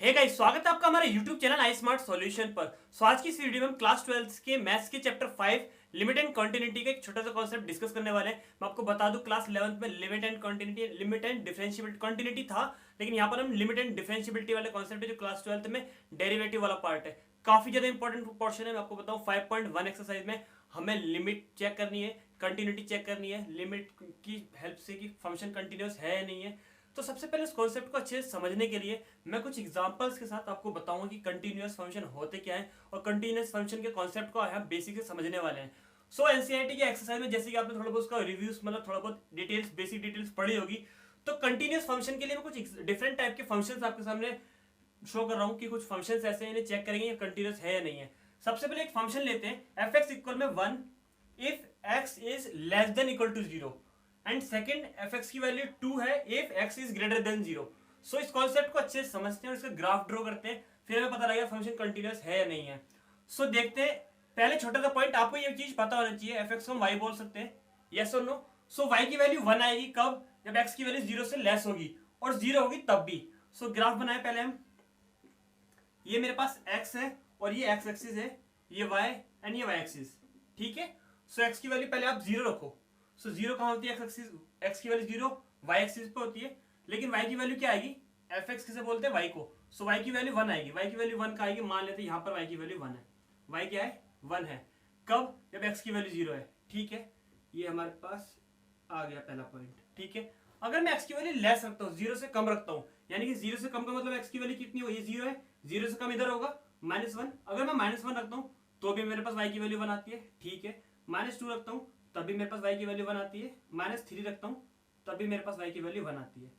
Hey guys, स्वागत है आपका हमारे YouTube चैनल आई स्मार्ट सॉल्यूशन पर। आज की इस वीडियो में हम क्लास 12 के मैथ्स के चैप्टर 5 लिमिट एंड कॉन्टिन्यूटी का एक छोटा सा कॉन्सेप्ट डिस्कस करने वाले हैं। मैं आपको बता दूं, क्लास 11th में limit and continuity, limit and differentiability, continuity था, लेकिन यहाँ पर हम लिमिट एंड डिफरेंशिएबिलिटी वाले कॉन्सेप्ट है जो क्लास 12th में डेरिवेटिव वाला पार्ट है। काफी ज्यादा इंपॉर्टेंट पोर्शन है। मैं आपको बताऊं 5.1 एक्सरसाइज में हमें लिमिट चेक करनी है, कंटिन्यूटी चेक करनी है, लिमिट की हेल्प से कि फंक्शन कंटिन्यूस है या नहीं है। तो सबसे पहले इस कॉन्सेप्ट को अच्छे से समझने के लिए मैं कुछ एग्जांपल्स के साथ आपको बताऊंगा कि कंटिन्यूअस फंक्शन होते क्या है और कंटिन्यूअस फंक्शन के कॉन्सेप्ट को हम बेसिक से समझने वाले हैं। सो एनसीईआरटी के एक्सरसाइज में जैसे कि आपने थोड़ा बहुत उसका रिव्यूज, मतलब थोड़ा बहुत डिटेल्स, बेसिक डिटेल्स पढ़ी होगी। तो कंटिन्यूअस फंक्शन के लिए मैं कुछ डिफरेंट टाइप के फंक्शंस आपके सामने शो कर रहा हूँ कि कुछ फंक्शंस ऐसे हैं, इन्हें चेक करेंगे ये कंटिन्यूअस है या नहीं है। सबसे पहले एक फंक्शन लेते हैं, एफ एक्स इक्वल में 1 if X is less than equal to 0 and second F X की वैल्यू 2 है if X is greater than 0। So इस कॉन्सेप्ट को अच्छे से समझते हैं और इसका ग्राफ ड्रॉ करते हैं, फिर हमें पता लगेगा फंक्शन कंटिन्यूअस है या नहीं है। सो देखते हैं, पहले छोटा सा पॉइंट, आपको ये चीज पता होना चाहिए, एफ एक्स को हम वाई बोल सकते हैं, यस और नो। सो वाई की वैल्यू 1 आएगी कब? जब एक्स की वैल्यू 0 से लेस होगी और 0 होगी तब भी। सो ग्राफ बनाए पहले हम, ये मेरे पास x है और ये x एक्सिस है, ये y एंड ये y एक्सिस, ठीक है। सो x की वैल्यू पहले आप 0 रखो। सो 0 कहां होती है? x एक्सिस, x की वैल्यू 0 y एक्सिस पे होती है, लेकिन y की वैल्यू क्या आएगी? fx किसे बोलते हैं? y को। सो y की वैल्यू 1 आएगी, y की वैल्यू 1 का आएगी, मान लेते हैं यहां पर y की वैल्यू 1 है, y क्या है? 1 है। कब? जब x की वैल्यू 0 है, ठीक है। ये हमारे पास आ गया पहला पॉइंट, ठीक है। अगर मैं x की वैल्यू लेस रखता हूँ, 0 से कम रखता हूँ, यानी कि 0 से कम का मतलब x की वैल्यू कितनी हो? ये 0 है, 0 से कम इधर होगा -1। अगर मैं -1 रखता हूँ तो भी मेरे पास y की वैल्यू 1 आती है, ठीक है। -2 रखता हूँ तब भी मेरे पास y की वैल्यू 1 आती है, -3 रखता हूँ तब भी मेरे पास y की वैल्यू 1 आती है।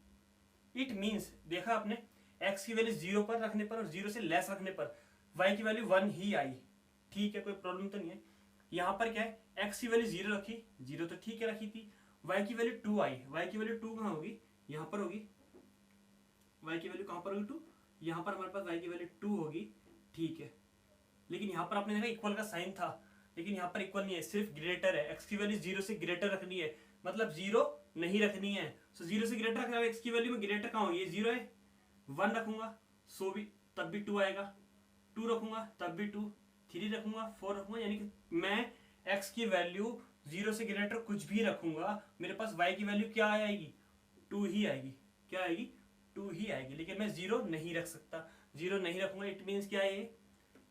इट मीन्स, देखा आपने, x की वैल्यू 0 पर रखने पर और 0 से लेस रखने पर y की वैल्यू 1 ही आई, ठीक है, कोई प्रॉब्लम तो नहीं है। यहाँ पर क्या है, x की वैल्यू 0 रखी, 0 तो ठीक है रखी थी, y की वैल्यू 2 आई, y की वैल्यू 2 कहाँ होगी? यहाँ पर होगी। y की वैल्यू कहाँ पर होगी? 2। यहाँ पर हमारे पास y की वैल्यू 2 होगी, ठीक है। लेकिन यहाँ पर आपने देखा इक्वल का साइन था, लेकिन यहाँ पर इक्वल नहीं है, सिर्फ ग्रेटर है। x की वैल्यू 0 से ग्रेटर रखनी है, मतलब 0 नहीं रखनी है। सो 0 से ग्रेटर रखना है, x की वैल्यू में ग्रेटर कहाँ होगी? ये 0 है, 1 रखूंगा सो भी तब भी 2 आएगा, 2 रखूंगा तब भी 2, 3 रखूंगा, 4 रखूंगा, यानी कि मैं x की वैल्यू 0 से ग्रेटर कुछ भी रखूंगा, मेरे पास y की वैल्यू क्या आएगी? 2 ही आएगी। क्या आएगी? 2 ही आएगी। लेकिन मैं 0 नहीं रख सकता, 0 नहीं रखूंगा। इट मीन्स क्या है,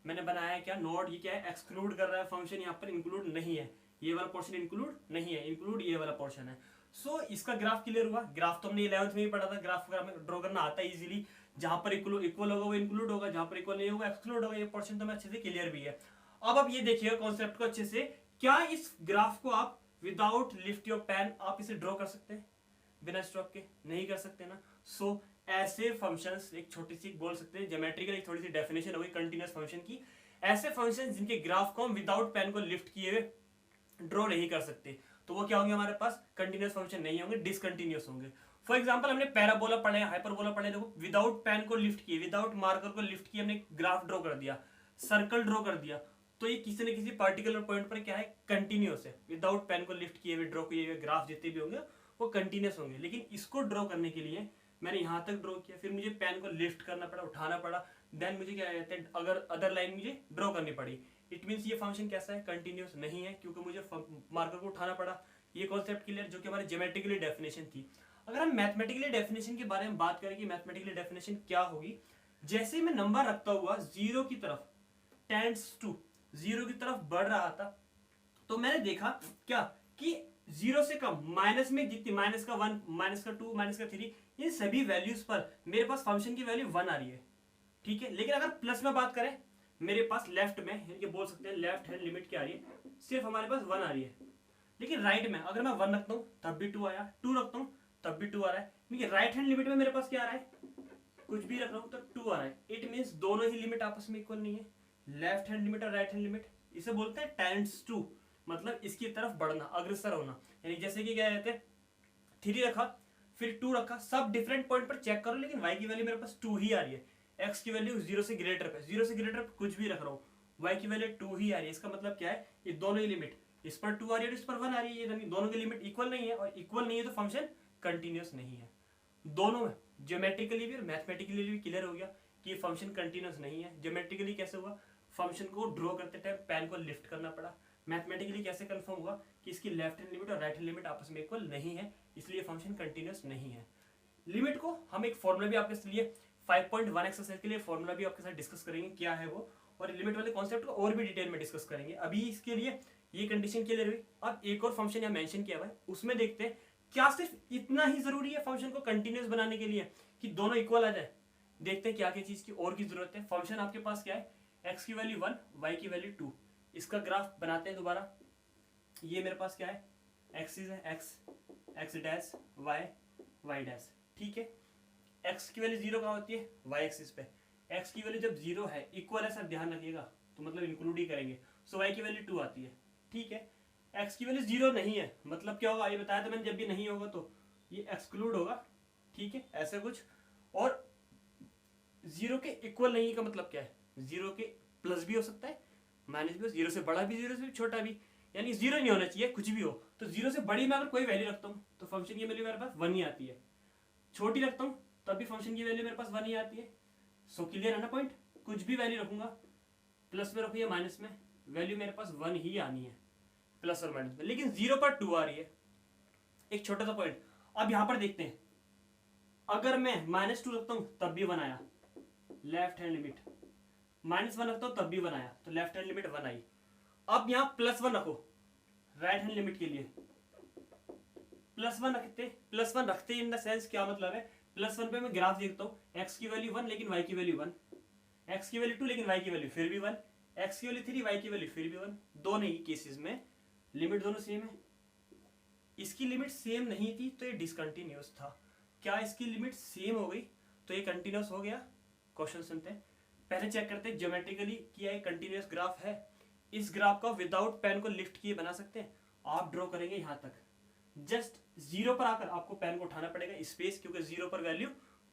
मैंने बनाया क्या? नोट। ये क्या है? एक्सक्लूड कर रहा है फंक्शन, यहाँ पर इंक्लूड नहीं है, ये वाला पोर्शन इंक्लूड नहीं है, इंक्लूड ये वाला पोर्शन है। सो इसका ग्राफ क्लियर हुआ। ग्राफ तो हमने 11th में ही पढ़ा था, ग्राफ ड्रॉ करना आता है इजीली। जहां पर इक्वल होगा वो इंक्लूड होगा, जहां पर इक्वल नहीं होगा एक्सक्लूड होगा। ये पोर्शन तो मैं अच्छे से क्लियर भी है। अब आप ये देखिएगा कॉन्सेप्ट को अच्छे से, क्या इस ग्राफ को आप विदाउट लिफ्ट योर पेन आप इसे ड्रॉ कर सकते हैं? बिना स्ट्रोक के नहीं कर सकते ना। सो ऐसे फंक्शंस, एक छोटी सी बोल सकते हैं ज्योमेट्रिकल एक थोड़ी सी डेफिनेशन होगी कंटीन्यूअस फंक्शन की, ऐसे फंक्शंस जिनके ग्राफ को हम विदाउट पेन को लिफ्ट किए हुए ड्रॉ नहीं कर सकते, तो वो क्या होंगे? हमारे पास कंटीन्यूअस फंक्शन नहीं होंगे, डिसकंटीन्यूअस होंगे। फॉर एग्जांपल हमने पैराबोला पढ़े, हाइपरबोला पढ़े, देखो विदाउट पेन को लिफ्ट किए, विदाउट मार्कर को लिफ्ट किए, हमने ग्राफ ड्रॉ कर दिया, सर्कल ड्रॉ कर दिया, तो ये किसी न किसी पर्टिकुलर पॉइंट पर क्या है? कंटिन्यूअस है। विदाउट पेन को लिफ्ट किए हुए ड्रॉ किए हुए ग्राफ जितने भी होंगे वो कंटिन्यूअस होंगे। लेकिन इसको ड्रॉ करने के लिए मैंने यहां तक ड्रॉ किया, फिर मुझे पेन को लिफ्ट करना पड़ा, उठाना पड़ा, देन मुझे क्या कहते हैं, अगर अदर लाइन मुझे ड्रॉ करनी पड़ी। इट मीन्स ये फंक्शन कैसा है? कंटिन्यूअस नहीं है, क्योंकि मुझे मार्कर को उठाना पड़ा। ये कॉन्सेप्ट क्लियर, जो कि हमारी ज्योमेट्रिकली डेफिनेशन थी। अगर हम मैथमेटिकली डेफिनेशन के बारे में बात करें कि मैथमेटिकली डेफिनेशन क्या होगी, जैसे मैं नंबर रखता हुआ 0 की तरफ, टेंड्स टू 0 की तरफ बढ़ रहा था, तो मैंने देखा क्या कि 0 से कम, माइनस में जितनी, -1, -2, -3, इन सभी वैल्यूज पर मेरे पास फंक्शन की वैल्यू 1 आ रही है, ठीक है। लेकिन अगर प्लस में बात करें, मेरे पास लेफ्ट में, ये बोल सकते हैं लेफ्ट हैंड लिमिट क्या आ रही है? सिर्फ हमारे पास 1 आ रही है। लेकिन राइट में अगर मैं 1 रखता हूं तब भी 2 आया, 2 रखता हूं तब भी 2 आ रहा है। क्योंकि राइट हैंड लिमिट में मेरे पास क्या आ रहा है? कुछ भी रख रहा हूं तो 2 आ रहा है। इट मीन्स दोनों ही लिमिट आपस में इक्वल नहीं है, लेफ्ट हैंड लिमिट और राइट हैंड लिमिट। इसे बोलते हैं टेंड्स टू, मतलब इसकी तरफ बढ़ना, अग्रसर होना। यानी जैसे कि क्या कहते हैं, 3 रखा फिर 2 रखा, सब डिफरेंट पॉइंट पर चेक करो, लेकिन y की वैल्यू मेरे पास 2 ही आ रही है। x की वैल्यू 0 से ग्रेटर पे, 0 से ग्रेटर पे कुछ भी रख रहा हूँ, y की वैल्यू 2 ही आ रही है। इसका मतलब क्या है? ये दोनों ही लिमिट, इस पर 2 आ रही है और इस पर 1 आ रही है, यानी दोनों की लिमिट इक्वल नहीं है, और इक्वल नहीं है तो फंक्शन कंटिन्यूअस नहीं है। दोनों में ज्योमेट्रिकली भी और मैथमेटिकली भी क्लियर हो गया कि फंक्शन कंटिन्यूस नहीं है। ज्योमेट्रिकली कैसे हुआ, फंक्शन को ड्रॉ करते टाइम पेन को लिफ्ट करना पड़ा। मैथमेटिकली कैसे कंफर्म हुआ कि इसकी लेफ्ट हैंड लिमिट और राइट हैंड लिमिट आपस में इक्वल नहीं है, इसलिए फंक्शन कंटिन्यूस नहीं है। लिमिट को हम एक फॉर्मूला भी आपके लिए 5.1 एक्सरसाइज के लिए फॉर्मूला भी आपके साथ डिस्कस करेंगे क्या है वो, और लिमिट वाले कॉन्सेप्ट को और भी डिटेल में डिस्कस करेंगे। अभी इसके लिए ये कंडीशन क्लियर हुई। अब एक और फंक्शन यहाँ मेंशन किया हुआ है, उसमें देखते हैं क्या सिर्फ इतना ही जरूरी है फंक्शन को कंटिन्यूस बनाने के लिए कि दोनों इक्वल आ जाए। देखते हैं क्या क्या चीज की और की जरूरत है। फंक्शन आपके पास क्या है, x की वैल्यू 1, y की वैल्यू 2। इसका ग्राफ बनाते हैं दोबारा। ये मेरे पास क्या है, एक्सिस है x डैश y डैश, ठीक है। x की वैल्यू 0 कहाँ होती है, y एक्सिस पे। x की वैल्यू जब 0 है, इक्वल है सर, ध्यान रखिएगा, तो मतलब इंक्लूड ही करेंगे, सो y की वैल्यू 2 आती है, ठीक है। x की वैल्यू 0 नहीं है, मतलब क्या होगा ये बताया था मैंने, जब भी नहीं होगा तो ये एक्सक्लूड होगा, ठीक है, ऐसा कुछ। और 0 के इक्वल नहीं का मतलब क्या है, 0 के प्लस भी हो सकता है, माइनस भी हो, 0 से बड़ा भी, 0 से छोटा भी, यानी 0 नहीं होना चाहिए, कुछ भी हो। तो 0 से बड़ी में अगर कोई वैल्यू रखता हूँ तो फंक्शन की वैल्यू मेरे पास 1 ही आती है। छोटी रखता हूँ तब भी फंक्शन की वैल्यू मेरे पास 1 ही आती है। सो क्लियर है ना पॉइंट। कुछ भी वैल्यू रखूंगा, प्लस में रखू या माइनस में, वैल्यू मेरे पास 1 ही आनी है, प्लस और माइनस में। लेकिन 0 पर 2 आ रही है, एक छोटा सा पॉइंट। अब यहां पर देखते हैं, अगर मैं -2 रखता हूं तब भी 1 आया, लेफ्ट हैंड लिमिट। -1 रखता हूं तब भी 1 आया, तो लेफ्ट हैंड लिमिट 1 आई। अब यहां +1 रखो राइट हैंड लिमिट के लिए, +1 रखते इन द सेंस क्या मतलब है, +1 पे मैं ग्राफ देखता हूँ, x की वैल्यू 1 लेकिन y की वैल्यू 1, x की वैल्यू 2 लेकिन y की वैल्यू फिर भी 1, x की वैल्यू 3, y की वैल्यू फिर भी 1। दोनों ही केसेस में लिमिट दोनों सेम है। इसकी लिमिट सेम नहीं थी तो ये डिसकंटिन्यूअस था। क्या इसकी लिमिट सेम हो गई तो ये कंटिन्यूअस हो गया? क्वेश्चन सुनते हैं, पहले चेक करते हैं ज्योमेट्रिकली क्या ये कंटिन्यूअस ग्राफ है। इस ग्राफ को विदाउट पेन को लिफ्ट किए बना सकते हैं। आप ड्रॉ करेंगे यहां तक, जस्ट 0 पर आकर आपको पेन को उठाना पड़ेगा स्पेस, क्योंकि 0 पर वैल्यू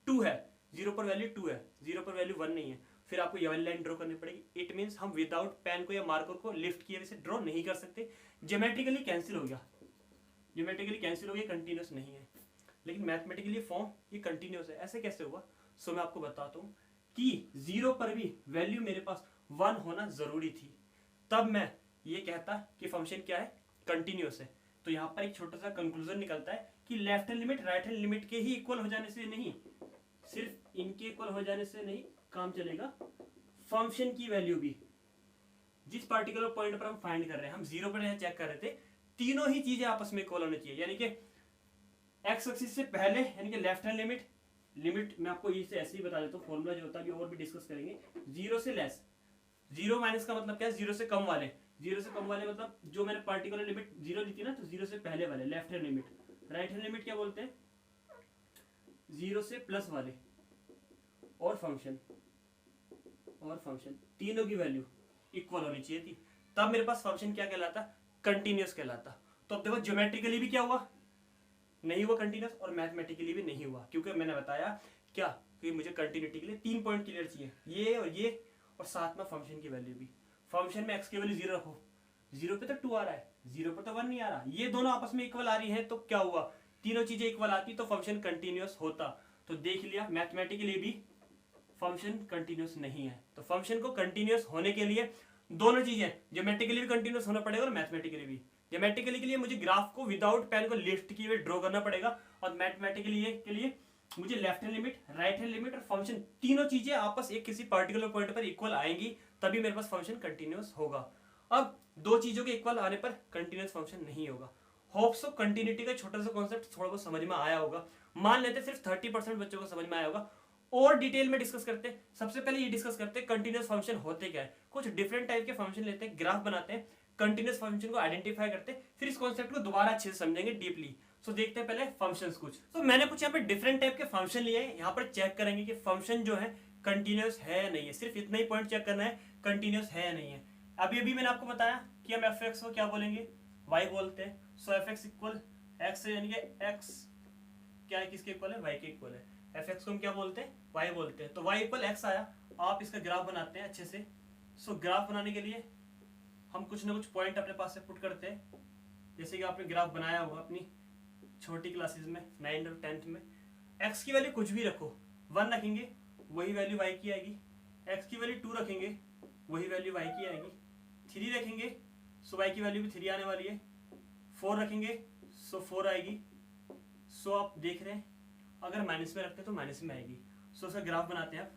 2 है, 0 पर वैल्यू 2 है, 0 पर वैल्यू 1 नहीं है। फिर आपको ये वाली लाइन ड्रॉ करनी पड़ेगी। इट मींस हम विदाउट पेन को या मार्कर को लिफ्ट किए वैसे ड्रॉ नहीं कर सकते। ज्योमेट्रिकली कैंसिल हो गया, ज्योमेट्रिकली कैंसिल हो गया, कंटिन्यूअस नहीं है। लेकिन मैथमेटिकली फॉर्म ये कंटिन्यूअस है। ऐसे कैसे हुआ? सो मैं आपको बताता हूँ कि 0 पर भी वैल्यू मेरे पास 1 होना जरूरी थी, तब मैं ये कहता कि फंक्शन क्या है, कंटिन्यूअस है। तो यहाँ पर एक छोटा सा कंक्लूजन निकलता है कि left hand limit right hand limit के ही इक्वल हो जाने से नहीं, सिर्फ इनके इक्वल हो जाने से नहीं काम चलेगा, फंक्शन की वैल्यू भी जिस पार्टिकुलर पॉइंट पर हम फाइंड कर रहे हैं, हम 0 पर चेक कर रहे थे, तीनों ही चीजें आपस में इक्वल होनी चाहिए। यानी कि एक्स एक्सिस से पहले यानी कि लेफ्ट हैंड लिमिट मैं आपको इसे ऐसे ही बता देता हूँ, फॉर्मूला जो होता है और भी डिस्कस करेंगे। 0 से लेस, 0 माइनस का मतलब क्या है, 0 से कम वाले, 0 से कम वाले मतलब जो मैंने पार्टिकुलर लिमिट 0 ली थी ना, तो 0 से पहले वाले left hand limit. Right hand limit क्या बोलते हैं, 0 से प्लस वाले, और फंक्शन तीनों की वैल्यू इक्वल होनी चाहिए थी, तब मेरे पास फंक्शन क्या कहलाता, कंटिन्यूअस कहलाता। तो अब देखो ज्योमेट्रिकली भी क्या हुआ, नहीं हुआ कंटिन्यूअस, और मैथमेटिकली भी नहीं हुआ, क्योंकि मैंने बताया क्या कि मुझे कंटिन्यूटी के लिए 3 पॉइंट क्लियर चाहिए, ये और साथ में फंक्शन की वैल्यू भी। फंक्शन में x की वैल्यू 0 रखो, 0 पे तो 2 आ रहा है, 0 पर तो 1 नहीं आ रहा, ये दोनों आपस में इक्वल आ रही है, तो क्या हुआ, तीनों चीजें इक्वल आती तो फंक्शन कंटिन्यूअस होता। तो देख लिया मैथमेटिकली भी फंक्शन कंटिन्यूअस नहीं है। तो फंक्शन को कंटिन्यूअस होने के लिए दोनों चीजें, ज्योमेट्रिकली भी कंटिन्यूअस होना पड़ेगा और मैथमेटिकली भी। ज्योमेट्रिकली के लिए मुझे ग्राफ को विदाउट पेन को लिफ्ट किए हुए ड्रॉ करना पड़ेगा, और मैथमेटिकली के लिए मुझे left hand limit, right hand limit और फंक्शन तीनों चीजें आपस एक किसी पार्टिकुलर पॉइंट पर इक्वल आएंगी, तभी मेरे पास फंक्शन कंटिन्यूअस होगा। अब दो चीजों के इक्वल आने पर कंटिन्यूअस फंक्शन नहीं होगा। होप्स ऑफ कंटिन्यूटी का छोटा सा कॉन्सेप्ट थोड़ा बहुत समझ में आया होगा, मान लेते सिर्फ 30% बच्चों को समझ में आया होगा। और डिटेल में डिस्कस करते हैं। सबसे पहले ये डिस्कस करते हैं कंटिन्यूअस फंक्शन होते क्या है। कुछ डिफरेंट टाइप के फंक्शन लेते हैं, ग्राफ बनाते हैं, कंटिन्यूअस फंक्शन को आइडेंटिफाई करते हैं, फिर इस कॉन्सेप्ट को दोबारा अच्छे से समझेंगे डीपली। सो देखते हैं पहले फंक्शंस कुछ। तो मैंने कुछ यहाँ पे डिफरेंट टाइप के फंक्शन लिए हैं, यहाँ पर चेक करेंगे कि फंक्शन जो है कंटिन्यूअस है या नहीं है। सिर्फ इतना ही पॉइंट चेक करना है, कंटिन्यूअस है या नहीं है। अभी अभी मैंने आपको बताया कि हम एफ एक्स को क्या बोलेंगे, वाई बोलते हैं। सो एफ एक्स इक्वल एक्स यानी कि एक्स क्या है, किसके इक्वल है, वाई के इक्वल है। एफ एक्स को हम क्या बोलते हैं, वाई बोलते हैं। तो वाई इक्वल एक्स आया। आप इसका ग्राफ बनाते हैं अच्छे से। सो ग्राफ बनाने के लिए हम कुछ ना कुछ पॉइंट अपने पास से पुट करते हैं, जैसे कि आपने ग्राफ बनाया होगा अपनी छोटी क्लासेस में 9 और 10th में। एक्स की वैल्यू कुछ भी रखो, 1 रखेंगे, वही वैल्यू y की आएगी। x की वैल्यू 2 रखेंगे, वही वैल्यू y की आएगी। 3 रखेंगे सो y की वैल्यू भी 3 आने वाली है। 4 रखेंगे सो 4 आएगी। सो आप देख रहे हैं अगर माइनस में रखते हैं तो माइनस में आएगी। सो उसका ग्राफ बनाते हैं आप।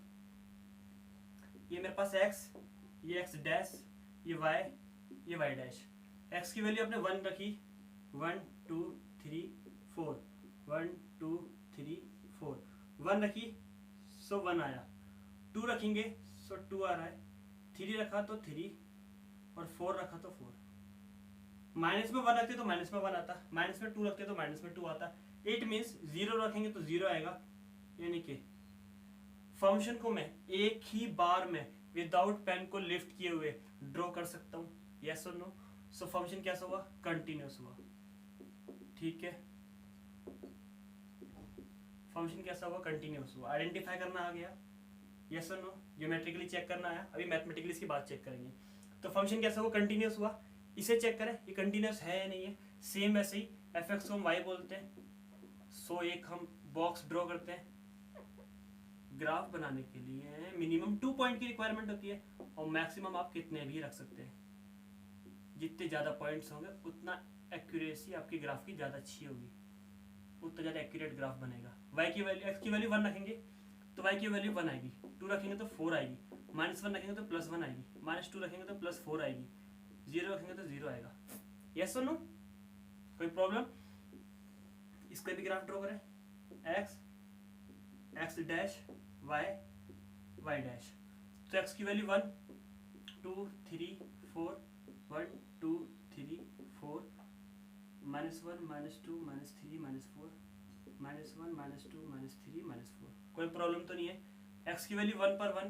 ये मेरे पास x, ये x डैश, ये y, ये y डैश। x की वैल्यू आपने 1 रखी, 1 2 3 4, 1 2 3 4, 1 रखी सो 1 आया। 2 रखेंगे सो 2 आ रहा है। 3 रखा तो 3 और 4 रखा तो 4। माइनस में 1 रखते तो माइनस में 1 आता, माइनस में 2 रखते तो माइनस में 2 आता। इट मीन्स 0 रखेंगे तो 0 आएगा। यानी कि फंक्शन को मैं एक ही बार में विदाउट पेन को लिफ्ट किए हुए ड्रॉ कर सकता हूँ, यस और नो। सो फंक्शन कैसा हुआ, कंटिन्यूअस हुआ। ठीक है, फंक्शन कैसा हुआ, कंटिन्यूअस हुआ। आइडेंटिफाई करना आ गया, यस और नो। ज्योमेट्रिकली चेक करना आया, अभी मैथमेटिकली इसकी बात चेक करेंगे। तो फंक्शन कैसा हुआ, कंटिन्यूअस हुआ। इसे चेक करें ये कंटिन्यूअस है या नहीं है। सेम वैसे ही fx को हम y बोलते हैं। सो एक हम बॉक्स ड्रॉ करते हैं। ग्राफ बनाने के लिए मिनिमम 2 पॉइंट की रिक्वायरमेंट होती है और मैक्सिमम आप कितने भी रख सकते हैं। जितने ज़्यादा पॉइंट्स होंगे उतना एक्यूरेसी आपकी ग्राफ की ज़्यादा अच्छी होगी, उतना ज़्यादा एक्यूरेट ग्राफ बनेगा। y की वैल्यू, x की वैल्यू 1 रखेंगे तो y की वैल्यू 1 आएगी। 2 रखेंगे तो 4 आएगी। -1 रखेंगे तो +1 आएगी। -2 रखेंगे तो +4 आएगी। 0 रखेंगे तो 0 आएगा। यस और नो, कोई प्रॉब्लम। इसका भी ग्राफ ड्रॉ करें। x dash, y dash. तो x की वैल्यू 1 2 3 4, 1 2 3 4, -1 -2 -3 -4, -1 -2 -3 -4। कोई प्रॉब्लम तो नहीं है। x की वैल्यू 1 पर 1,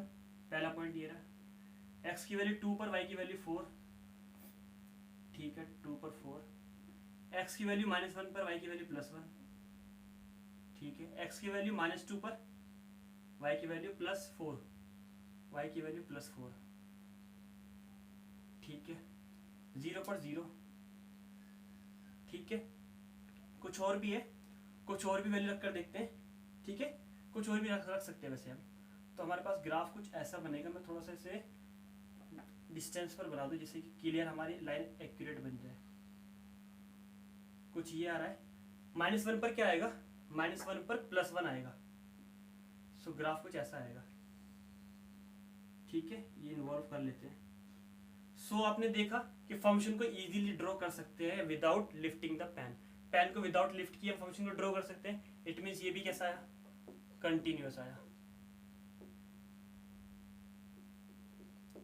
पहला पॉइंट ये रहा। x की वैल्यू 2 पर, y की वैल्यू 4, ठीक है 2 पर 4। x की वैल्यू -1 पर, y की वैल्यू +1, ठीक है। x की वैल्यू -2 पर, y की वैल्यू +4, y की वैल्यू +4, ठीक है। 0 पर 0, ठीक है। कुछ और भी है, कुछ और भी वैल्यू रख कर देखते हैं, ठीक है। कुछ और भी रख सकते हैं वैसे हम। तो हमारे पास ग्राफ कुछ ऐसा बनेगा। मैं थोड़ा सा इसे डिस्टेंस पर बना दूं जिससे कि क्लियर हमारी लाइन एक्यूरेट बन जाए। कुछ ये आ रहा है। -1 पर क्या आएगा, -1 पर +1 आएगा। सो ग्राफ कुछ ऐसा आएगा, ठीक है। ये इन्वॉल्व कर लेते हैं। सो आपने देखा कि फंक्शन को इजीली ड्रॉ कर सकते हैं without lifting the pen. Pen को विदाउट लिफ्ट किए फंक्शन को ड्रॉ कर सकते हैं। इट मीन्स ये भी कैसा आया, कंटिन्यूअस आया।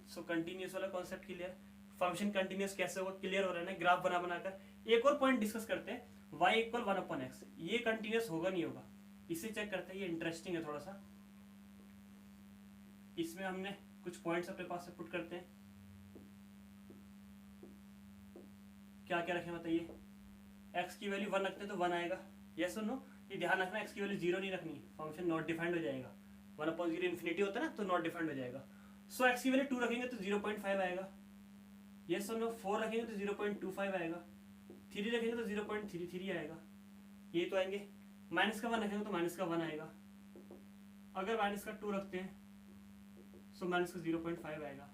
सो कंटिन्यूअस वाला कॉन्सेप्ट क्लियर। फंक्शन कंटिन्यूअस कैसे होगा क्लियर हो रहा है ना, ग्राफ बना बनाकर। एक और पॉइंट डिस्कस करते हैं, y = 1/x। ये कंटिन्यूअस होगा नहीं होगा, इसे चेक करते हैं। ये इंटरेस्टिंग है थोड़ा सा। इसमें हमने कुछ पॉइंट्स अपने पास से पुट करते हैं। क्या क्या रखें बताइए। x की वैल्यू 1 रखते हैं तो 1 आएगा, यस और नो। ये ध्यान रखना x की वैल्यू 0 नहीं रखनी, फंक्शन नॉट डिफाइंड हो जाएगा। 1/0 इन्फिनिटी होता है ना, तो नॉट डिफाइंड हो जाएगा। सो x की वैल्यू 2 रखेंगे तो 0.5 आएगा, यस और नो। 4 रखेंगे तो 0.25 आएगा। 3 रखेंगे तो 0.33 आएगा। ये तो आएंगे। -1 रखेंगे तो -1 आएगा। अगर -2 रखते हैं सो -0.5 आएगा।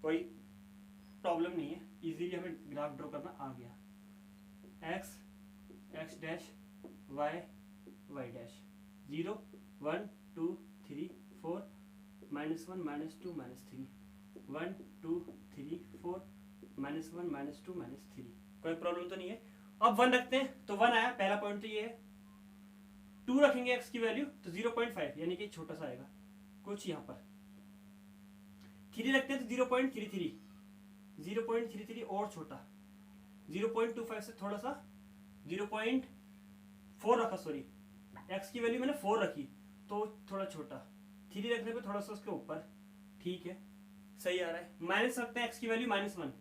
कोई प्रॉब्लम नहीं है, इजीली हमें ग्राफ ड्रॉ करना आ गया। x dash, y dash. 0 1 2 3 4, -1 -2 -3, 1 2 3 4, -1 -2 -3। कोई प्रॉब्लम तो नहीं है। अब 1 रखते हैं तो 1 आया, पहला पॉइंट तो ये है। 2 रखेंगे x की वैल्यू तो 0.5 यानी कि छोटा सा आएगा कुछ यहाँ पर। 3 रखते हैं तो 0.33, 0.33 और छोटा। 0.25 से थोड़ा सा 0.4 रखा, सॉरी x की वैल्यू मैंने 4 रखी तो थोड़ा छोटा। 3 रखने पे थोड़ा सा उसके ऊपर, ठीक है सही आ रहा है। माइनस रखते हैं x की वैल्यू -1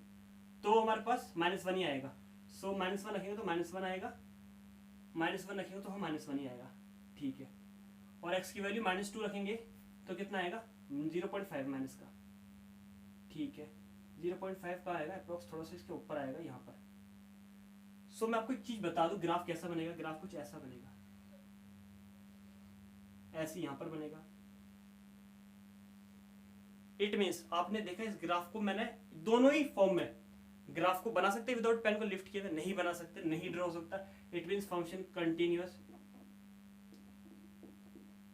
तो हमारे पास -1 ही आएगा। सो -1 रखेंगे तो -1 आएगा, -1 रखेंगे तो हम -1 ही आएगा, ठीक है। और x की वैल्यू -2 रखेंगे तो कितना आएगा, 0.5 माइनस का, ठीक है। 0.5 का आएगा अप्रोक्स, थोड़ा सा इसके ऊपर आएगा यहाँ पर। सो मैं आपको एक चीज बता दूं, ग्राफ कैसा बनेगा। ग्राफ कुछ ऐसा बनेगा, ऐसे यहाँ पर बनेगा, इट मीन्स आपने देखा इस ग्राफ को मैंने दोनों ही फॉर्म में ग्राफ को बना सकते हैं विदाउट पेन को लिफ्ट किए हुए, नहीं बना सकते, नहीं ड्रॉ हो सकता। इट मीन्स फंक्शन कंटिन्यूअस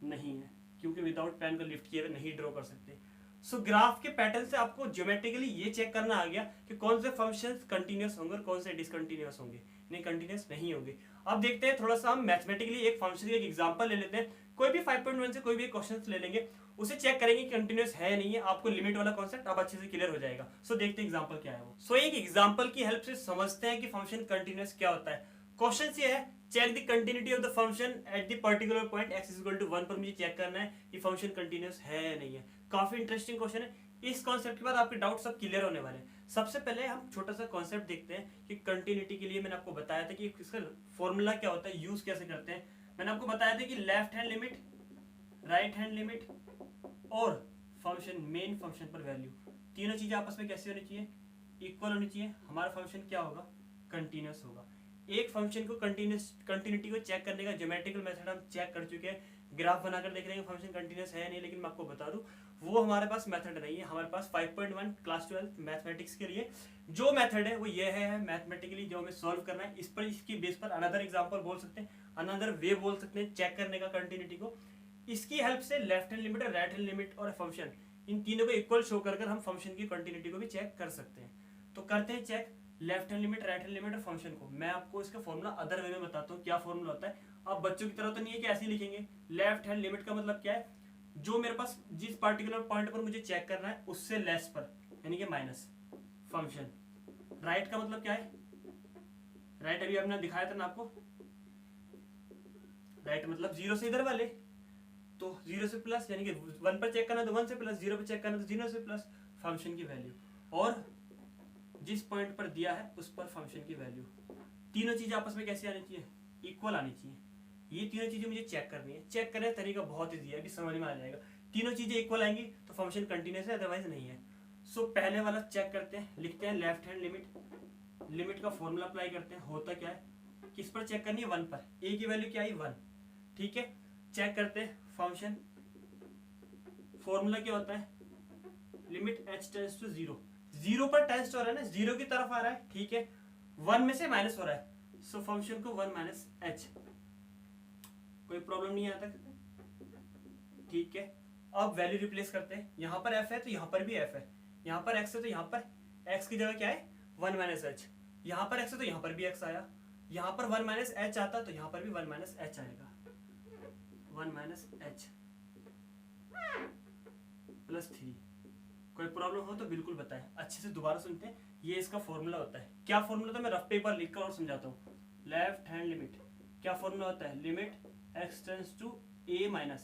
नहीं है, क्योंकि विदाउट पेन को लिफ्ट किए हुए नहीं ड्रॉ कर सकते। सो ग्राफ के पैटर्न से आपको ज्योमेट्रिकली ये चेक करना आ गया कि कौन से फंक्शंस कंटिन्यूअस होंगे और कौन से डिसकंटिन्यूअस होंगे, नहीं कंटिन्यूअस नहीं होंगे। अब देखते हैं थोड़ा सा हम मैथमेटिकली एक फंक्शन का एक एग्जांपल ले लेते हैं। कोई भी 5.1 से कोई भी क्वेश्चन ले लेंगे, उसे चेक करेंगे कंटिन्यूअस है नहीं है, आपको लिमिट वाला कॉन्सेप्ट अब अच्छे से क्लियर हो जाएगा। सो देखते हैं एग्जांपल क्या है वो। सो एक एग्जांपल की हेल्प से समझते हैं कि फंक्शन कंटिन्यूअस क्या होता है। क्वेश्चन ये है, check the continuity of the function at the particular point x = 1 पर मुझे चेक करना है कि फंक्शन कंटिन्यूअस है या नहीं है। काफी इंटरेस्टिंग क्वेश्चन है। इस कॉन्सेप्ट के बाद आपके डाउट सब क्लियर होने वाले हैं। सबसे पहले हम छोटा सा कॉन्सेप्ट देखते हैं कि कंटिन्यूटी के लिए मैंने आपको बताया था कि इसका फॉर्मूला क्या होता है, यूज कैसे करते हैं। मैंने आपको बताया था कि left hand limit, right hand limit और फंक्शन मेन फंक्शन पर वैल्यू, तीनों चीजें आपस में कैसे होनी चाहिए, इक्वल होनी चाहिए। हमारा फंक्शन क्या होगा, कंटिन्यूअस होगा। एक फंक्शन को कंटिन्यूटी को चेक करने का ज्योमेट्रिकल मेथड हम चेक कर चुके हैं, ग्राफ बनाकर देख रहे हैं फंक्शन कंटिन्यूअस है नहीं, लेकिन मैं आपको बता दूं वो हमारे पास मेथड नहीं है। हमारे पास 5.1 क्लास 12 मैथमेटिक्स के लिए जो मेथड है वो ये है मैथमेटिकली जो हमें सॉल्व करना है। इस पर इसकी बेस पर अनदर एग्जांपल बोल सकते हैं, अनदर वे बोल सकते हैं चेक करने का कंटिन्यूटी को। इसकी हेल्प से लेफ्ट हैंड लिमिट और राइट हैंड लिमिट और फंक्शन इन तीनों को इक्वल शो कर हम फंक्शन की कंटिन्यूटी को भी चेक कर सकते हैं। तो करते हैं check left hand limit, right hand limit और फंक्शन को। मैं आपको इसका फॉर्मूला अदर वे में बताता हूँ क्या फॉर्मूला होता है। अब बच्चों की तरह तो नहीं है कि ऐसे ही लिखेंगे। लेफ्ट हैंड लिमिट का मतलब क्या है, जो मेरे पास जिस पार्टिकुलर पॉइंट पर मुझे चेक करना है उससे लेस पर, यानी कि माइनस फंक्शन। राइट का मतलब क्या है, राइट अभी हमने दिखाया था ना आपको, राइट मतलब 0 से इधर वाले, तो 0 से प्लस, यानी कि 1 पर चेक करना तो 1 से प्लस, 0 पर चेक करना तो 0 से प्लस फंक्शन की वैल्यू, और जिस पॉइंट पर दिया है उस पर फंक्शन की वैल्यू। तीनों चीजें आपस में कैसे आनी चाहिए, इक्वल आनी चाहिए। ये तीनों चीजें मुझे चेक करनी है। चेक करने का तरीका बहुत ईजी है, अभी समझ में आ जाएगा। तीनों चीजें इक्वल आएंगी तो फंक्शन कंटिन्यूअस है, अदरवाइज नहीं है। सो पहले वाला चेक करते हैं, लिखते हैं लेफ्ट हैंड लिमिट, लिमिट का फॉर्मूला अप्लाई करते हैं। होता क्या है, किस पर चेक करनी है, 1 पर। ए की वैल्यू क्या आई, 1, ठीक है। चेक करते हैं फंक्शन, फॉर्मूला क्या होता है, लिमिट h टेंड्स टू 0, 0 पर टेंड्स हो रहा है ना, 0 की तरफ आ रहा है, ठीक है। 1 में से माइनस हो रहा है, सो फंक्शन को 1 माइनस h। कोई प्रॉब्लम नहीं है यहाँ तक, ठीक है। अब वैल्यू रिप्लेस करते हैं, यहाँ पर f है तो यहाँ पर भी f है, यहाँ पर x है तो यहाँ पर x की जगह क्या है, 1 माइनस h। यहाँ पर x है तो यहाँ पर भी x आया, यहाँ पर 1 माइनस h आता तो यहाँ पर भी 1 माइनस h आएगा, 1 माइनस h प्लस 3। कोई प्रॉब्लम हो तो बिल्कुल बताएं, अच्छे से दोबारा सुनते हैं। ये इसका फॉर्मूला होता है। क्या फॉर्मूला था, मैं रफ पेपर लिखकर और समझाता हूँ। लेफ्ट हैंड लिमिट क्या फॉर्मूला होता है, limit x tends to a minus,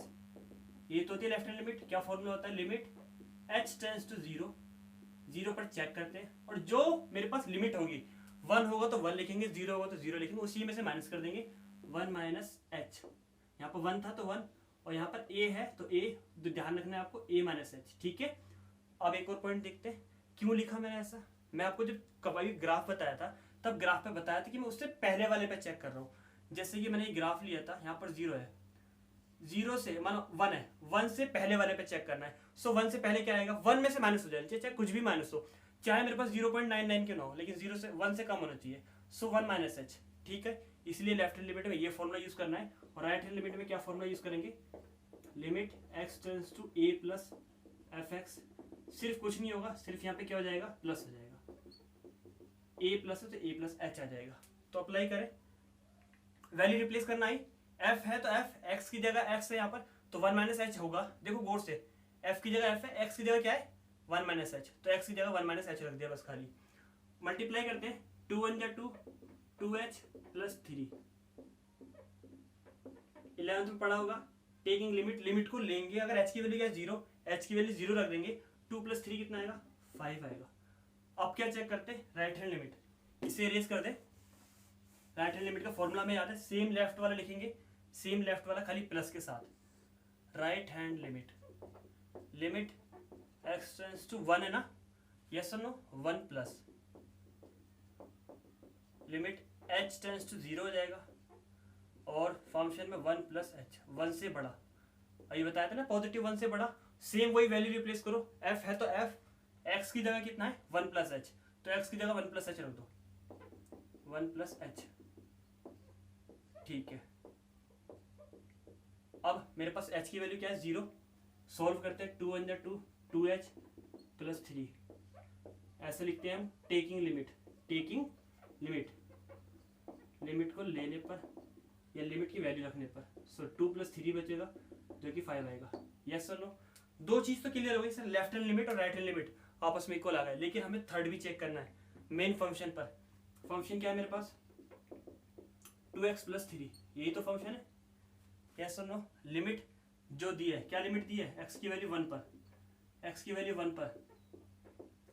ये तो होती है लेफ्ट हैंड लिमिट। क्या फॉर्मूला होता है, लिमिट h टेंड्स टू 0, 0 पर चेक करते हैं, और जो मेरे पास लिमिट होगी, 1 होगा तो 1 लिखेंगे, 0 होगा तो 0 लिखेंगे, उसी में से माइनस कर देंगे, 1 माइनस h। यहाँ पर 1 था तो 1, और यहाँ पर a है तो a, तो ध्यान रखना है आपको, a माइनस h, ठीक है। अब एक और पॉइंट देखते हैं, क्यों लिखा मैंने ऐसा। मैं आपको जब कभी ग्राफ बताया था तब ग्राफ पे बताया था कि मैं उससे पहले वाले पे चेक कर रहा हूँ। जैसे कि मैंने ये ग्राफ लिया था, यहाँ पर 0 है, 0 से मानो 1 है, 1 से पहले वाले पे चेक करना है। सो 1 से पहले क्या आएगा, 1 में से माइनस हो जाए, चाहे कुछ भी माइनस हो, चाहे मेरे पास 0.99 क्यों ना हो, लेकिन 0 से 1 से कम होना चाहिए। सो 1 माइनस h, ठीक है। इसलिए लेफ्ट हैंड लिमिट में ये फॉर्मूला यूज करना है, और राइट हैंड लिमिट में क्या फॉर्मूला यूज करेंगे, limit x tends to a plus fx। सिर्फ कुछ नहीं होगा, सिर्फ यहाँ पे क्या हो जाएगा, प्लस हो जाएगा, a प्लस है तो a प्लस h आ जाएगा। तो अप्लाई करें, वैल्यू रिप्लेस करना आई, f है तो f, x की जगह x है यहाँ पर, तो 1 माइनस h होगा। देखो गौर से, f की जगह f है, x की जगह क्या है, 1 माइनस h, तो x की जगह 1 माइनस h रख दिया बस खाली। मल्टीप्लाई करते हैं, 2 1 जा 2, 2h प्लस 3। 11th में पढ़ा होगा, टेकिंग लिमिट, लिमिट को लेंगे, अगर h की वैल्यू क्या है 0, h की वैल्यू 0 रख देंगे, 2 प्लस 3 कितना आएगा, 5 आएगा। अब क्या चेक करते हैं, राइट हैंड लिमिट, इसे इरेज कर दे। राइट हैंड लिमिट का फॉर्मूला में याद है, सेम लेफ्ट वाला लिखेंगे, सेम लेफ्ट वाला खाली प्लस के साथ। Right hand limit, limit x tends to 1 है ना, यस और no, 1 plus limit h tends to 0 हो जाएगा, और फंक्शन में 1 प्लस h, 1 से बड़ा, अभी बताया था ना पॉजिटिव 1 से बड़ा, सेम वही वैल्यू रिप्लेस करो, f है तो f, x की जगह कितना है 1 प्लस एच, तो x की जगह 1 प्लस एच रख दो, 1 प्लस एच। ठीक है, अब मेरे पास h की वैल्यू क्या है 0, सॉल्व करते हैं 2 × 2 2h प्लस 3, ऐसे लिखते हैं हम टेकिंग लिमिट लिमिट को लेने पर या लिमिट की वैल्यू रखने पर, सो 2 + 3 बचेगा जो कि 5 आएगा। यस और नो, दो चीज तो क्लियर हो गई सर, लेफ्ट हैंड लिमिट और राइट हैंड लिमिट आपस में इक्वल आ गए, लेकिन हमें थर्ड भी चेक करना है मेन फंक्शन पर। फंक्शन क्या है मेरे पास 2x + 3, यही तो फंक्शन है। यस और नो, लिमिट जो दी है, क्या लिमिट दी है, x की वैल्यू 1 पर, x की वैल्यू 1 पर,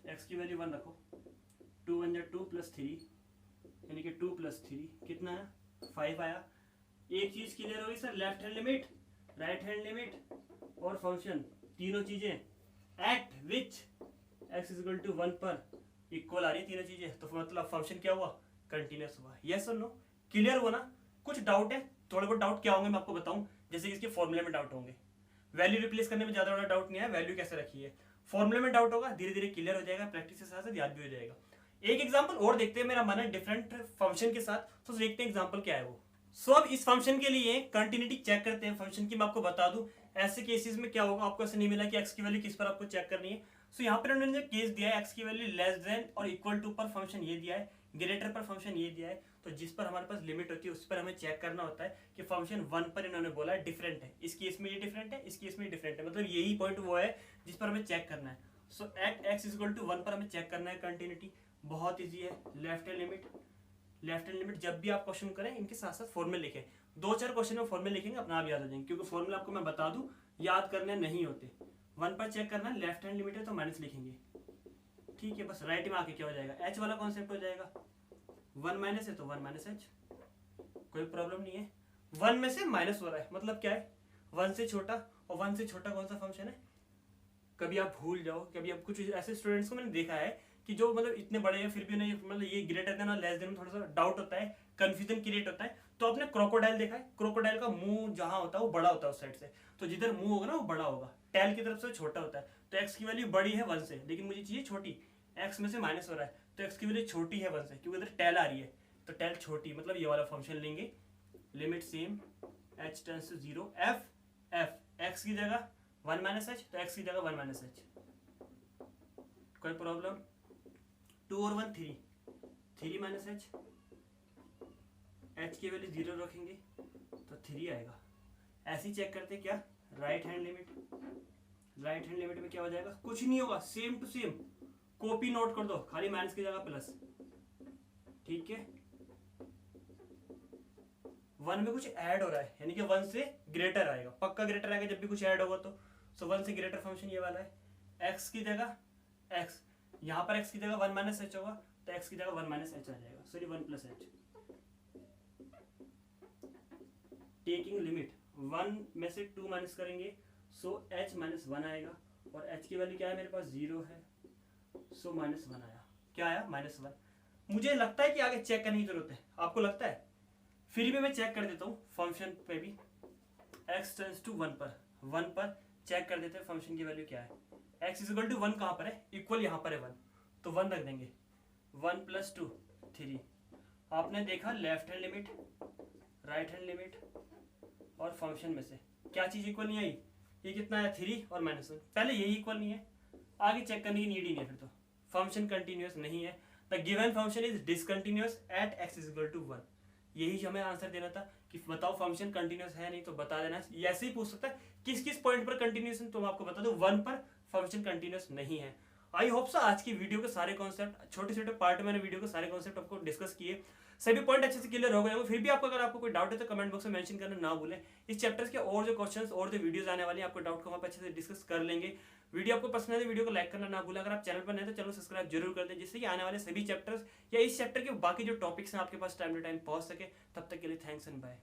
x की वैल्यू 1 रखो, 2 × 2 + 3 यानी कि 2 + 3 कितना है 5 आया। एक चीज क्लियर होगी sir, left hand limit, right hand limit और फंक्शन, तीनों चीजें एट विच x = 1 पर इक्वल आ रही है तीनों चीजें, तो मतलब फंक्शन क्या हुआ, कंटिन्यूअस हुआ। यस और नो, क्लियर हुआ ना। कुछ डाउट है, थोड़े बहुत डाउट क्या होंगे मैं आपको बताऊं, जैसे कि इसके फॉर्मूले में डाउट होंगे, वैल्यू रिप्लेस करने में ज्यादा बड़ा डाउट नहीं है, वैल्यू कैसे रखी है, फॉर्मूले में डाउट होगा, धीरे धीरे क्लियर हो जाएगा, प्रैक्टिस के साथ साथ याद भी हो जाएगा। एक एग्जांपल और देखते हैं, मेरा मन है डिफरेंट फंक्शन के साथ, तो देखते हैं एग्जांपल क्या है वो। सो अब इस फंक्शन के लिए कंटिन्यूटी चेक करते हैं फंक्शन की। मैं आपको बता दूं ऐसे केसेस में क्या होगा, आपको ऐसे नहीं मिला कि x की वैल्यू किस पर आपको चेक करनी है। सो यहाँ पर उन्होंने केस दिया है x की वैल्यू लेस देन और इक्वल टू पर फंक्शन ये दिया है, ग्रेटर पर फंक्शन ये दिया है, तो जिस पर हमारे पास लिमिट होती है उस पर हमें चेक करना होता है कि फंक्शन 1 पर इन्होंने बोला है डिफरेंट है, इस केस में ये डिफरेंट है, इस केस में डिफरेंट है, मतलब यही पॉइंट वो है जिस पर हमें चेक करना है। सो एट x = 1 पर हमें चेक करना है कंटिन्यूटी, बहुत ईजी है। लेफ्ट हैंड लिमिट जब भी आप क्वेश्चन करें इनके साथ साथ फॉर्मूले लिखें, 2-4 क्वेश्चन में फॉर्मूले लिखेंगे अपना आप याद हो जाएंगे, क्योंकि फॉर्मूला आपको मैं बता दूं याद करने नहीं होते। 1 पर चेक करना है, लेफ्ट हैंड लिमिट है तो माइनस लिखेंगे, ठीक है। बस राइट में आके क्या हो जाएगा, h वाला कॉन्सेप्ट हो जाएगा, 1 माइनस है तो 1 - h, कोई प्रॉब्लम नहीं है। 1 में से माइनस हो रहा है मतलब क्या है 1 से छोटा, और 1 से छोटा कौन सा फंक्शन है, कभी आप भूल जाओ, कभी आप कुछ ऐसे स्टूडेंट्स को मैंने देखा है कि जो मतलब इतने बड़े हैं फिर भी उन्हें मतलब ये ग्रेटर देन और लेस देन में थोड़ा सा डाउट होता है, कंफ्यूजन क्रिएट होता है। तो आपने क्रोकोडाइल देखा है, क्रोकोडाइल का मुंह जहां होता है वो बड़ा होता है उस साइड से, तो जिधर मुंह होगा ना वो बड़ा होगा, टेल की तरफ से छोटा होता है। तो x की वैल्यू बड़ी है 1 से, लेकिन मुझे चाहिए छोटी, x में से माइनस हो रहा है तो x की वैल्यू छोटी है 1 से, क्योंकि इधर टेल आ रही है, तो टेल छोटी, मतलब ये वाला फंक्शन लेंगे, limit same h tends to 0, f x की जगह 1 - h तो x की जगह 1 - h, कोई प्रॉब्लम। 2 और 1 3, 3 - h, h की वैल्यू 0 रखेंगे तो 3 आएगा। ऐसे ही चेक करते क्या, राइट हैंड लिमिट में क्या हो जाएगा, कुछ नहीं होगा, same to same, copy note कर दो, खाली माइनस की जगह प्लस, ठीक है। 1 में कुछ ऐड हो रहा है यानी कि 1 से ग्रेटर आएगा, पक्का ग्रेटर आएगा जब भी कुछ ऐड होगा तो। सो 1 से ग्रेटर फंक्शन ये वाला है, x की जगह x, यहाँ पर x की जगह 1 - h होगा तो x की जगह 1 - h आ जाएगा, सॉरी 1 + h। टेकिंग लिमिट 1 में से 2 माइनस करेंगे, सो h - 1 आएगा, और h की वैल्यू क्या है मेरे पास 0 है, सो -1 आया, क्या आया -1। मुझे लगता है कि आगे चेक करने की जरूरत है, आपको लगता है, फिर भी मैं चेक कर देता हूँ फंक्शन पे भी, x टेंड्स टू 1 पर चेक कर देते हैं फंक्शन की वैल्यू क्या है। x = 1 कहाँ पर है, इक्वल यहाँ पर है 1, तो 1 रख देंगे, 1 + 2 3। आपने देखा left hand limit, right hand limit और फंक्शन में से क्या चीज इक्वल नहीं आई, ये कितना है 3 और -1, पहले यही इक्वल नहीं है, आगे चेक करने की नीड ही नहीं है, फिर तो फंक्शन कंटिन्यूअस नहीं है, the given function is discontinuous at x = 1। यही हमें आंसर देना था कि बताओ फंक्शन कंटिन्यूअस है, नहीं तो बता देना। ऐसे ही पूछ सकता है किस किस पॉइंट पर कंटिन्यूअस है, तो मैं आपको बता दूं 1 पर फंक्शन कंटिन्यूअस नहीं है। आई होप सो आज की वीडियो के सारे कॉन्सेप्ट, छोटे छोटे पार्ट में मैंने वीडियो के सारे कॉन्सेप्ट आपको डिस्कस किए, सभी पॉइंट अच्छे से क्लियर हो गए होंगे। फिर भी आपको अगर आपको कोई डाउट है तो कमेंट बॉक्स में मेंशन करना ना भूलें। इस चैप्टर्स के और जो क्वेश्चंस और जो वीडियोस आने वाली हैं, आपको डाउट को वहाँ पर अच्छे से डिस्कस कर लेंगे। वीडियो आपको पसंद है तो वीडियो को लाइक करना ना भूलें। अगर आप चैनल पर नए तो चैनल सब्सक्राइब जरूर कर दें, जिससे कि आने वाले सभी चैप्टर्स या इस चैप्टर के बाकी जो टॉपिक्स हैं आपके पास टाइम टू टाइम पहुंच सके। तब तक के लिए थैंक्स एंड बाय।